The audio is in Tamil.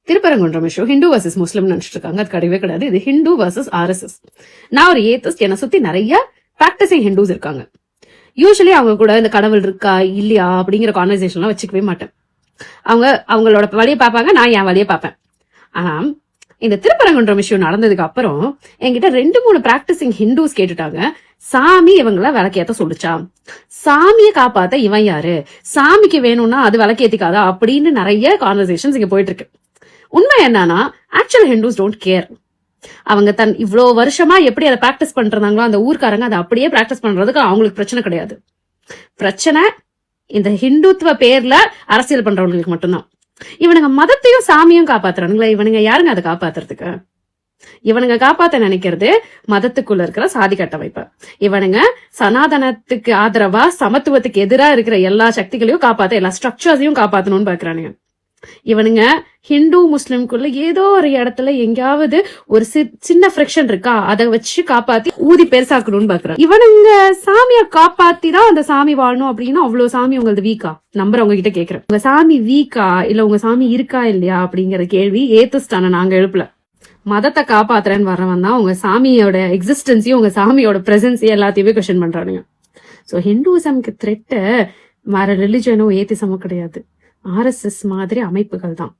திருப்பரங்குன்றம் இஷ்யூ ஹிந்து வர்சஸ் முஸ்லிம் நினைச்சிட்டு இருக்காங்க. அது கிடையவே கிடையாது. இது ஹிந்து வர்சஸ் RSS. நான் ஒரு ஏத்திஸ்ட். என்னை சுத்தி நிறைய பிராக்டிசிங் ஹிந்துஸ் இருக்காங்க. யூஸ்வலி அவங்க கூட இந்த கடவுள் இருக்கா இல்லையா அப்படிங்கிற கான்வர்சேஷன்லாம் வச்சுக்கவே மாட்டேன். அவங்களோட வழியை பார்ப்பாங்க, நான் என் வழியை பார்ப்பேன். ஆனா இந்த திருப்பரங்குன்றம் இஷ்யூ நடந்ததுக்கு அப்புறம் என்கிட்ட 2-3 பிராக்டிசிங் ஹிந்துஸ் கேட்டுட்டாங்க, சாமி இவங்கள விளக்கேத்த சொல்லுச்சா, சாமியை காப்பாத்த இவன் யாரு, சாமிக்கு வேணும்னா அது விளக்கேத்திக்காதா அப்படின்னு நிறைய கான்வர்சேஷன்ஸ் இங்க போயிட்டு இருக்கு. உண்மை என்னன்னா, ஆக்சுவல் ஹிந்துஸ் டோன்ட் கேர். அவங்க இவ்வளோ வருஷமா எப்படி அதை பிராக்டிஸ் பண்றாங்களோ அந்த ஊர்க்காரங்க அதை அப்படியே பிராக்டிஸ் பண்றதுக்கு அவங்களுக்கு பிரச்சனை கிடையாது. பிரச்சனை இந்த ஹிந்துத்துவ பேர்ல அரசியல் பண்றவங்களுக்கு மட்டும்தான். இவனுங்க மதத்தையும் சாமியும் காப்பாத்துறானுங்களா? இவனுங்க யாருங்க அதை காப்பாத்துறதுக்கு? இவனுங்க காப்பாத்த நினைக்கிறது மதத்துக்குள்ள இருக்கிற சாதி கட்டமைப்ப. இவனுங்க சனாதனத்துக்கு ஆதரவா சமத்துவத்துக்கு எதிராக இருக்கிற எல்லா சக்திகளையும் காப்பாத்த, எல்லா ஸ்ட்ரக்சர்ஸையும் காப்பாத்தணும்னு பாக்குறானுங்க. இவனுங்க ஹிந்து முஸ்லிம்குள்ள ஏதோ ஒரு இடத்துல எங்கேயாவது ஒரு சின்ன ஃபிரிக்ஷன் இருக்கா, அதை வச்சு காப்பாத்தி ஊதி பெருசாக்கணும்னு பாக்குறாங்க. இவனுங்க சாமிய காப்பாத்தி தான் அந்த சாமி வாழணும் அப்படின்னா அவ்வளவு சாமி உங்களது வீக்கா? நம்புறவங்க கிட்ட கேக்குறேன், உங்க சாமி வீக்கா இல்ல உங்க சாமி இருக்கா இல்லையா அப்படிங்கிற கேள்வி ஏத்திஸ்டான நாங்க எழுப்பல. மதத்தை காப்பாத்துறேன்னு வரவன் தான் உங்க சாமியோட எக்ஸிஸ்டன்ஸையும் உங்க சாமியோட பிரசன்ஸையும் எல்லாத்தையுமே கொஸ்டின் பண்றானுங்க. சோ ஹிந்துசம்க்கு த்ரெட் வேற ரிலிஜனோ ஏத்திசமோ கிடையாது, RSS மாதிரி அமைப்புகள் தான்.